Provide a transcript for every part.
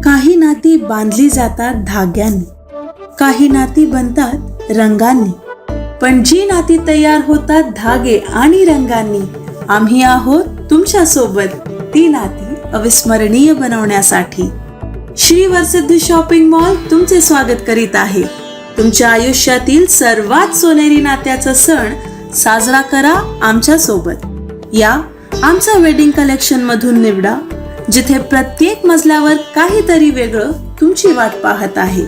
काही नाती बांधली जातात धाग्यांनी, काही नाती बनतात रंगांनी, पण जी नाती तयार होतात धागे आणि रंगांनी, आम्ही आहोत तुमच्या सोबत ती नाती अविस्मरणीय बनवण्यासाठी. श्री वरसिद्धी शॉपिंग मॉल तुमचे स्वागत करीत आहे. तुमच्या आयुष्यातील सर्वात सोनेरी नात्याचा सण साजरा करा आमच्या सोबत. या आमच्या वेडिंग कलेक्शन मधून निवडा, जिथे प्रत्येक मजल्यावर काहीतरी वेगळं तुमची वाट पाहत आहे.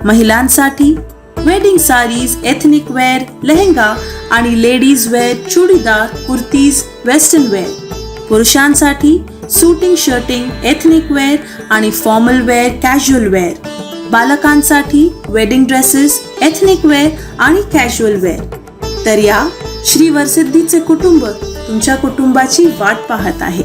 महिलांसाठी wedding saris, ethnic wear, lehenga आणि ladies wear, churidar, kurtis, western wear. पुरुषांसाठी सूटिंग, शर्टिंग, एथनिक वेअर आणि फॉर्मल वेअर, कॅज्युअल वेअर. बालकांसाठी वेडिंग ड्रेसेस, एथनिक वेअर आणि कॅज्युअल वेअर. तर या श्री वरसिद्धीचे कुटुंब तुमच्या कुटुंबाची वाट पाहत आहे.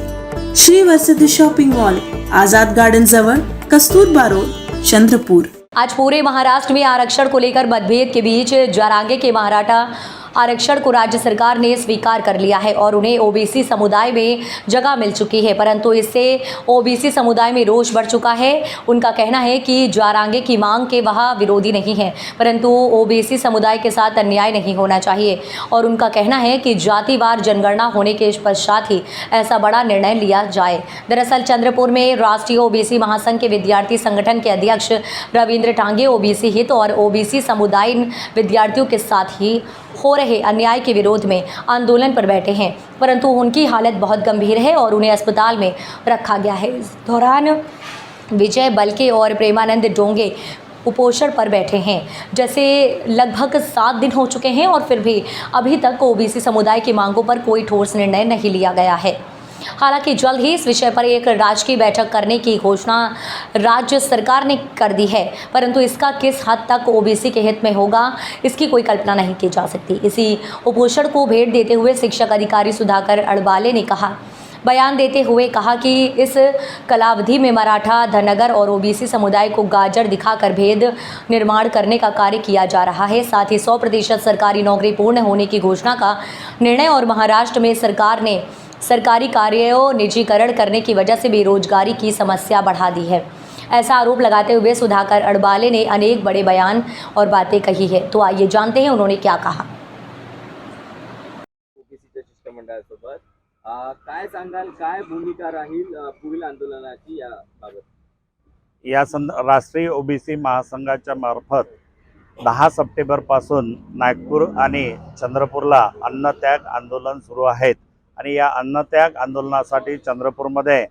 Shri Varasiddhi shopping mall, Azad garden जवळ, कस्तूरबा रोड, चंद्रपुर. आज पूरे महाराष्ट्र में आरक्षण को लेकर मतभेद के बीच जारांगे के मराठा आरक्षण को राज्य सरकार ने स्वीकार कर लिया है और उन्हें ओबीसी समुदाय में जगह मिल चुकी है, परंतु इससे ओबीसी समुदाय में रोष बढ़ चुका है. उनका कहना है कि जारांगे की मांग के वह विरोधी नहीं है, परंतु ओबीसी समुदाय के साथ अन्याय नहीं होना चाहिए. और उनका कहना है कि जातिवार जनगणना होने के पश्चात ही ऐसा बड़ा निर्णय लिया जाए. दरअसल चंद्रपुर में राष्ट्रीय ओबीसी महासंघ के विद्यार्थी संगठन के अध्यक्ष रविंद्र टांगे ओबीसी हित और ओबीसी समुदाय विद्यार्थियों के साथ ही हो रहे अन्याय के विरोध में आंदोलन पर बैठे हैं, परंतु उनकी हालत बहुत गंभीर है और उन्हें अस्पताल में रखा गया है. इस दौरान विजय बल्के और प्रेमानंद डोंगे कुपोषण पर बैठे हैं. जैसे लगभग 7 दिन हो चुके हैं और फिर भी अभी तक ओबीसी समुदाय की मांगों पर कोई ठोस निर्णय नहीं लिया गया है. हालांकि जल्द ही इस विषय पर एक राजकीय बैठक करने की घोषणा राज्य सरकार ने कर दी है, परंतु इसका किस हद तक ओबीसी के हित में होगा इसकी कोई कल्पना नहीं की जा सकती. इसी उपोषण को भेंट देते हुए शिक्षक अधिकारी सुधाकर अड़बाले ने बयान देते हुए कहा कि इस कालावधि में मराठा, धनगर और ओबीसी समुदाय को गाजर दिखाकर भेद निर्माण करने का कार्य किया जा रहा है. साथ ही 100% सरकारी नौकरी पूर्ण होने की घोषणा का निर्णय और महाराष्ट्र में सरकार ने सरकारी कार्यों निजीकरण करने की वजह से बेरोजगारी की समस्या बढ़ा दी है. ऐसा आरोप लगाते हुए सुधाकर अड़बाले ने अनेक बड़े बयान और बातें कही है. तो आइए जानते हैं उन्होंने क्या कहा. ओबीसीच्या शिष्टमंडळासोबत काय सांगाल, काय भूमिका राहील पुढील आंदोलनाची याबाबत? राष्ट्रीय ओबीसी महासंघाच्या मार्फत 10 सप्टेंबरपासून नागपूर आणि चंद्रपूरला अन्नत्याग आंदोलन सुरू आहेत. आणि या अन्नत्याग आंदोलनासाठी चंद्रपूरमध्ये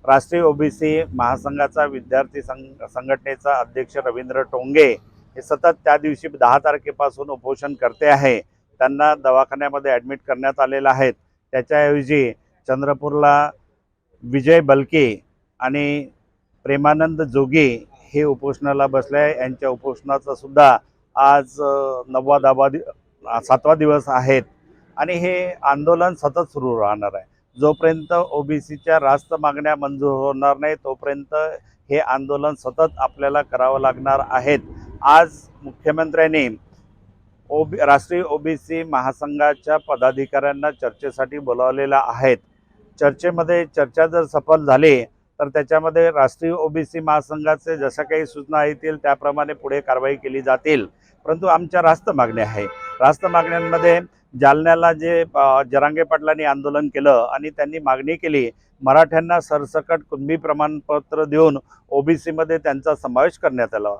राष्ट्रीय ओबीसी महासंघाचा विद्यार्थी संघटनेचा अध्यक्ष रवींद्र टोंगे हे सतत त्या दिवशी 10 तारखेपासून उपोषण करते आहे. त्यांना दवाखान्यामध्ये ॲडमिट करण्यात आलेलं आहे. त्याच्याऐवजी चंद्रपूरला विजय बल्के आणि प्रेमानंद जोगी हे उपोषणाला बसले आहे. यांच्या उपोषणाचा सुद्धा आज 7वा दिवस आहेत आणि हे आंदोलन सतत सुरू राहणार आहे. जोपर्यंत ओबीसीच्या रास्त मागण्या मंजूर होणार नाही तोपर्यंत हे आंदोलन सतत आपल्याला करावं लागणार आहेत. आज मुख्यमंत्र्यांनी राष्ट्रीय ओबीसी महासंघाच्या पदाधिकाऱ्यांना चर्चेसाठी बोलावलेलं आहे. चर्चा जर सफल झाली तर त्याच्यामध्ये राष्ट्रीय ओबीसी महासंघाचे जशा काही सूचना येतील त्याप्रमाणे पुढे कारवाई केली जातील. परंतु आमच्या रास्त मागण्या आहे. रास्त मागण्यांमध्ये जालन्याला जे जरांगे पाटलांनी आंदोलन केलं आणि त्यांनी मागणी केली मराठ्यांना सरसकट कुणबी प्रमाणपत्र देऊन ओबीसीमध्ये त्यांचा समावेश करण्यात आला.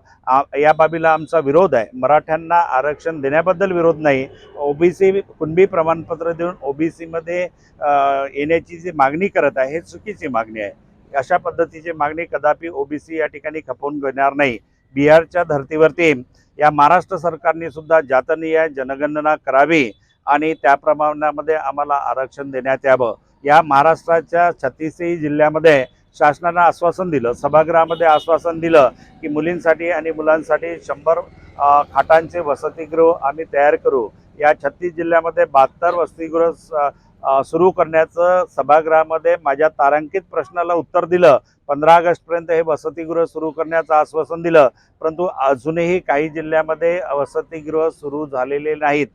या बाबीला आमचा विरोध आहे. मराठ्यांना आरक्षण देण्याबद्दल विरोध नाही. ओबीसी कुणबी प्रमाणपत्र देऊन ओबीसीमध्ये येण्याची जी मागणी करत आहे हे चुकीची मागणी आहे. अशा पद्धतीची मागणी कदापि ओबीसी या ठिकाणी खपवून घेणार नाही. बिहारच्या धर्तीवरती या महाराष्ट्र सरकारने सुद्धा जातनीय जनगणना करावी आणि त्या प्रमाणामध्ये आम्हाला आरक्षण देण्यात यावं. या महाराष्ट्राच्या 36 जिल्ह्यामध्ये शासनानं आश्वासन दिलं, सभागृहामध्ये आश्वासन दिलं की मुलींसाठी आणि मुलांसाठी 100 खाटांचे वसतिगृह आम्ही तयार करू. या 36 जिल्ह्यामध्ये 72 वसतिगृह सुरू करण्याचं सभागृहामध्ये माझ्या तारांकित प्रश्नाला उत्तर दिलं. 15 ऑगस्टपर्यंत हे वसतिगृह सुरू करण्याचं आश्वासन दिलं, परंतु अजूनही काही जिल्ह्यामध्ये वसतिगृह सुरू झालेले नाहीत.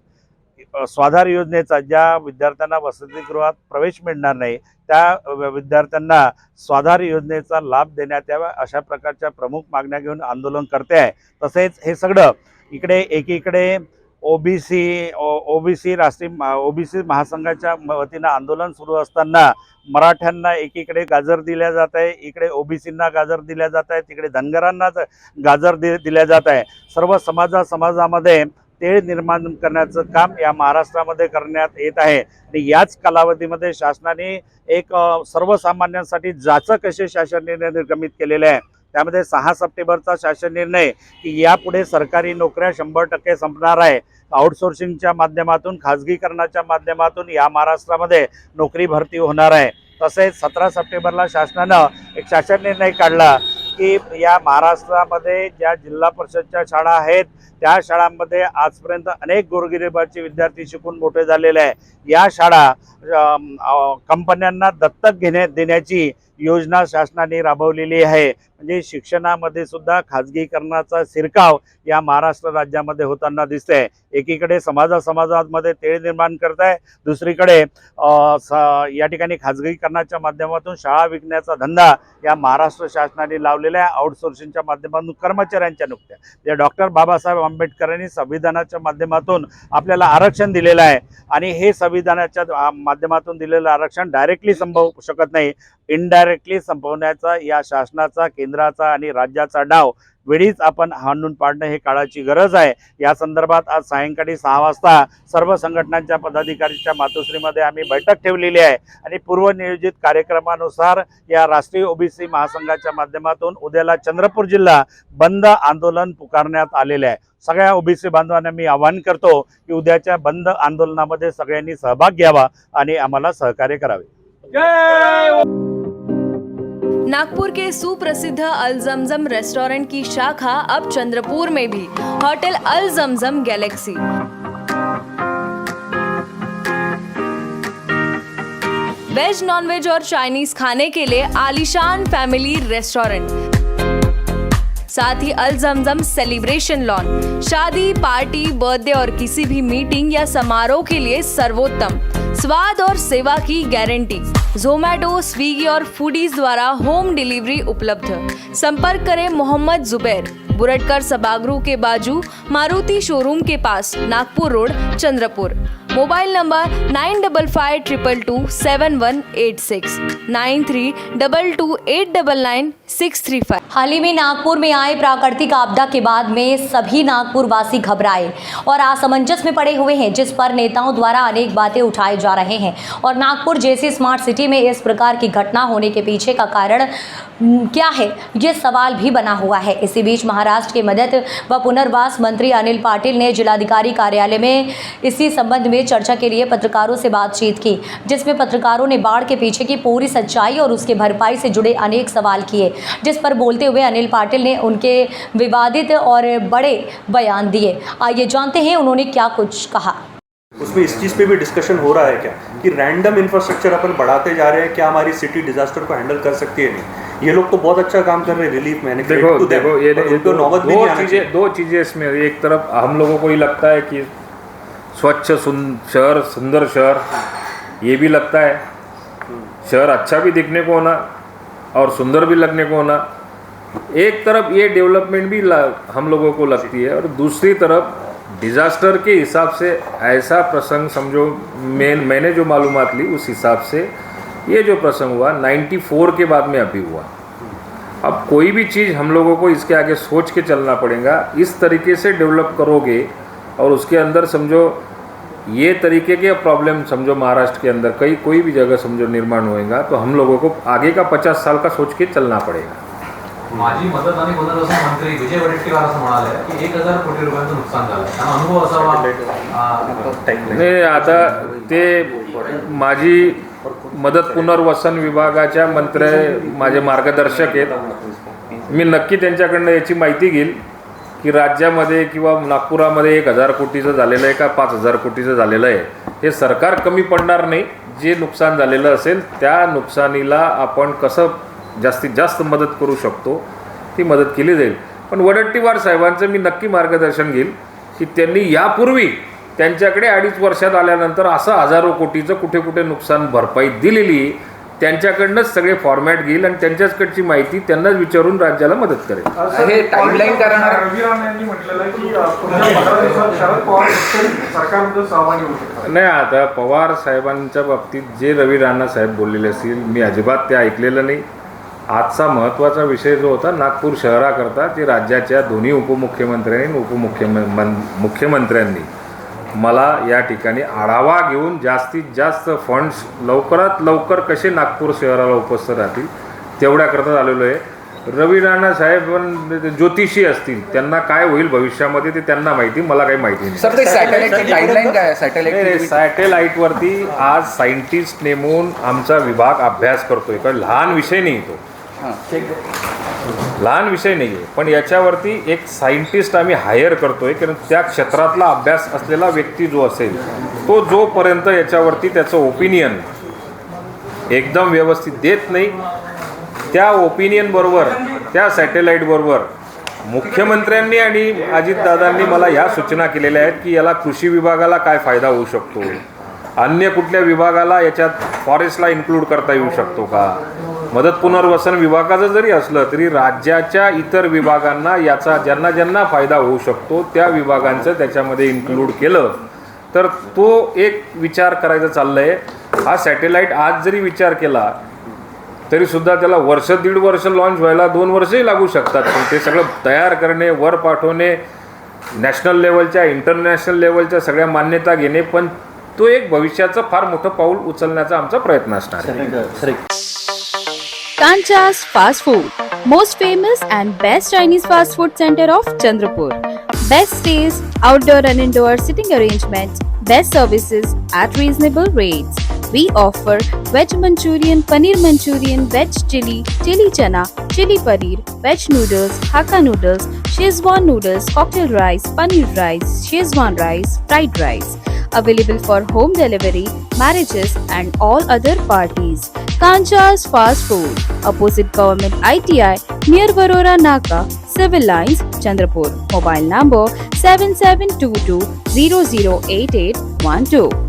स्वाधार योजनेचा ज्या विद्यार्थ्यांना वसतिगृहात प्रवेश मिळणार नाही त्या विद्यार्थ्यांना स्वाधार योजनेचा लाभ देण्यात यावा अशा प्रकारच्या प्रमुख मागण्या घेऊन आंदोलन करते आहे. तसेच हे सगळं इकडे एकीकडे ओबीसी राष्ट्रीय ओबीसी महासंघाच्या वतीनं आंदोलन सुरू असताना मराठ्यांना एकीकडे गाजर दिल्या जात आहे, इकडे ओबीसींना गाजर दिल्या जात आहे, तिकडे धनगरांना गाजर दिल्या जात आहे. सर्व समाजामध्ये तेढ निर्माण करण्याचं काम या महाराष्ट्रामध्ये करण्यात येत आहे. आणि याच कालावधीमध्ये शासनाने एक सर्वसामान्यांसाठी जाचक असे शासन निर्णय निर्गमित केलेले आहे. त्यामध्ये 6 सप्टेंबरचा शासन निर्णय की यापुढे सरकारी नोकऱ्या 100% संपणार आहे. आउटसोर्सिंगच्या माध्यमातून खाजगीकरणाच्या माध्यमातून या महाराष्ट्रामध्ये नोकरी भरती होणार आहे. तसेच 17 सप्टेंबरला शासनानं एक शासन निर्णय काढला की या महाराष्ट्रामध्ये ज्या जिल्हा परिषदच्या शाळा आहेत त्या शाळांमध्ये आजपर्यंत अनेक गोरगरिबाचे विद्यार्थी शिकून मोठे झालेले आहे. या शाळा कंपन्यांना दत्तक देण्याची योजना शासनाने राबवलेली आहे. म्हणजे शिक्षणामध्ये सुद्धा खाजगीकरणाचा शिरकाव या महाराष्ट्र राज्यामध्ये होताना दिसतंय. एकीकडे समाजामध्ये तेढ निर्माण करत आहे, दुसरीकडे या ठिकाणी खाजगीकरणाच्या माध्यमातून शाळा विकण्याचा धंदा या महाराष्ट्र शासनाने लावलेला आहे. आउटसोर्सिंगच्या माध्यमातून कर्मचाऱ्यांच्या नुकत्या जे डॉक्टर बाबासाहेब आंबेडकरांनी संविधानाच्या माध्यमातून आपल्याला आरक्षण दिलेलं आहे आणि हे संविधानाच्या माध्यमातून दिलेलं आरक्षण डायरेक्टली संपवू शकत नाही. इनडायरेक्टली संपवण्याचा या शासनाचा, केंद्राचा आणि राज्याचा डाव वेळीच आपण हाणून पाडणं हे काळाची गरज आहे. या संदर्भात आज सायंकाळी 6 वाजता सर्व संघटनांच्या पदाधिकाऱ्यांच्या मातोश्रीमध्ये आम्ही बैठक ठेवलेली आहे आणि पूर्वनियोजित कार्यक्रमानुसार या राष्ट्रीय ओबीसी महासंघाच्या माध्यमातून उद्याला चंद्रपूर जिल्हा बंद आंदोलन पुकारण्यात आलेले आहे. सगळ्या ओबीसी बांधवांना मी आवाहन करतो की उद्याच्या बंद आंदोलनामध्ये सगळ्यांनी सहभाग घ्यावा आणि आम्हाला सहकार्य करावे. नागपुर के सुप्रसिद्ध अल जमजम रेस्टोरेंट की शाखा अब चंद्रपुर में भी, होटल अल जमजम गैलेक्सी। वेज, नॉनवेज और चाइनीज खाने के लिए आलीशान फैमिली रेस्टोरेंट, साथ ही अल जमजम सेलिब्रेशन लॉन, शादी, पार्टी, बर्थडे और किसी भी मीटिंग या समारोह के लिए सर्वोत्तम स्वाद और सेवा की गारंटी। जोमैटो, स्विगी और फूडीज द्वारा होम डिलीवरी उपलब्ध। संपर्क करें मोहम्मद जुबैर, बुरटकर सभागृह के बाजू, मारुति शोरूम के पास, Nagpur road, Chandrapur. Mobile number 9552227186 9322899635। हाल ही में नागपुर में आए प्राकृतिक आपदा के बाद में सभी नागपुर वासी घबराए और असमंजस में पड़े हुए हैं, जिस पर नेताओं द्वारा अनेक बातें उठाए जा रहे हैं। और नागपुर जैसी स्मार्ट सिटी में इस प्रकार की घटना होने के पीछे का कारण क्या है, ये सवाल भी बना हुआ है। इसी बीच महाराष्ट्र के मदद व पुनर्वास मंत्री अनिल पाटिल ने जिलाधिकारी कार्यालय में इसी संबंध में चर्चा के लिए पत्रकारों से बातचीत की, जिसमें पत्रकारों ने बाढ़ के पीछे की पूरी सच्चाई और उसके भरपाई से जुड़े अनेक सवाल किए, जिस पर बोलते हुए अनिल पाटिल ने उनके विवादित और बड़े बयान दिए। आइए जानते हैं उन्होंने क्या कुछ कहा। उसमें इस चीज़ पे भी डिस्कशन हो रहा है क्या कि रैंडम इंफ्रास्ट्रक्चर अपन बढ़ाते जा रहे हैं, क्या हमारी सिटी डिजास्टर को हैंडल कर सकती है? नहीं, ये लोग तो बहुत अच्छा काम कर रहे हैं रिलीफ में। देखो ये दो चीज़ें इसमें, एक तरफ हम लोगों को ही लगता है कि स्वच्छ शहर, सुंदर शहर, ये भी लगता है शहर अच्छा भी दिखने को होना और सुंदर भी लगने को होना। एक तरफ ये डेवलपमेंट भी हम लोगों को लगती है और दूसरी तरफ डिज़ास्टर के हिसाब से ऐसा प्रसंग समझो, मैंने जो मालूमात ली उस हिसाब से ये जो प्रसंग हुआ 94 के बाद में अभी हुआ। अब कोई भी चीज़ हम लोगों को इसके आगे सोच के चलना पड़ेगा। इस तरीके से डेवलप करोगे और उसके अंदर समझो ये तरीके के प्रॉब्लम समझो महाराष्ट्र के अंदर कोई भी जगह समझो निर्माण होएगा तो हम लोगों को आगे का 50 साल का सोच के चलना पड़ेगा। माजी मदत आणि पुनर्वसन मंत्री विजय वडेट्टीवार असं म्हणाले की 1000 कोटी रुपयांचं नुकसान झालं, त्यांना अनुभव असावा। नाही, आता ते माजी मदत पुनर्वसन विभागाच्या मंत्री माझे मार्गदर्शक आहेत। मी नक्की त्यांच्याकडनं याची माहिती घेईल की राज्यामध्ये किंवा नागपुरामध्ये 1000 कोटीचं झालेलं आहे का 5000 कोटीचं झालेलं आहे, हे सरकार कमी पडणार नाही। जे नुकसान झालेलं असेल त्या नुकसानीला आपण कसं जास्तीत जास्त मदत करू शकतो ती मदत केली जाईल। पण वडेट्टीवार साहेबांचं मी नक्की मार्गदर्शन घेईल की त्यांनी यापूर्वी त्यांच्याकडे 2.5 वर्षात आल्यानंतर असं हजारो कोटीचं कुठे कुठे नुकसान भरपाई दिलेली, त्यांच्याकडनंच सगळे फॉर्मॅट घेईल आणि त्यांच्याचकडची माहिती त्यांनाच विचारून राज्याला मदत करेल. हे टाइमलाईन करणार रवी राणा यांनी म्हटलेलं आहे की पुढच्या 15 दिवसात शरद पवार सरकारमध्ये सहभागी होऊ शकतात. नाही, आता पवार साहेबांच्या बाबतीत जे रवी राणा साहेब बोललेले असतील मी अजिबात ते ऐकलेलं नाही. आजचा महत्त्वाचा विषय जो होता नागपूर शहराकरता ते राज्याच्या दोन्ही उपमुख्यमंत्र्यांनी मुख्यमंत्र्यांनी मला या ठिकाणी आढावा घेऊन जास्तीत जास्त फंड्स लवकरात लवकर कसे नागपूर शहराला उपस्थित राहतील तेवढ्याकरता आलेलो आहे. रवी राणा साहेब ज्योतिषी असतील, त्यांना काय होईल भविष्यामध्ये ते त्यांना माहिती, मला काही माहिती नाही. सर ते सॅटेलाइटची टाइमलाईन काय आहे? सॅटेलाईटवरती आज सायंटिस्ट नेमून आमचा विभाग अभ्यास करतोय. कारण लहान विषय नाही तो, लहान विषय नाही आहे, पण याच्यावरती एक सायंटिस्ट आम्ही हायर करतोय. कारण त्या क्षेत्रातला अभ्यास असलेला व्यक्ती जो असेल तो जोपर्यंत याच्यावरती त्याचं ओपिनियन एकदम व्यवस्थित देत नाही, त्या ओपिनियनबरोबर त्या सॅटेलाईटबरोबर मुख्यमंत्र्यांनी आणि अजितदादांनी मला ह्या सूचना केलेल्या आहेत की याला कृषी विभागाला काय फायदा होऊ शकतो, अन्य कुठल्या विभागाला याच्यात फॉरेस्टला इन्क्लूड करता येऊ शकतो का, मदत पुनर्वसन विभागाचं जरी असलं तरी राज्याच्या इतर विभागांना याचा ज्यांना ज्यांना फायदा होऊ शकतो त्या विभागांचं त्याच्यामध्ये इन्क्लूड केलं तर तो एक विचार करायचा चाललं आहे. हा सॅटेलाईट आज जरी विचार केला तरीसुद्धा त्याला वर्ष 1.5 वर्ष लॉन्च व्हायला 2 वर्षही लागू शकतात. पण ते सगळं तयार करणे, वर पाठवणे, नॅशनल लेवलच्या इंटरनॅशनल लेवलच्या सगळ्या मान्यता घेणे, पण तो एक भविष्याचं फार मोठं पाऊल उचलण्याचा आमचा प्रयत्न असणार आहे. Kancha's Fast Food, most famous and best Chinese fast food center of Chandrapur. Best stays, outdoor and indoor sitting arrangements, best services at reasonable rates. We offer veg Manchurian, paneer Manchurian, veg chili, chili chana, chili paneer, veg noodles, Hakka noodles, Szechuan noodles, cocktail rice, paneer rice, Szechuan rice, fried rice. Available for home delivery, marriages and all other parties. Kancha's Fast Food, opposite Government ITI, near Varora Naka, Civil Lines, Chandrapur. Mobile number 7722 008812.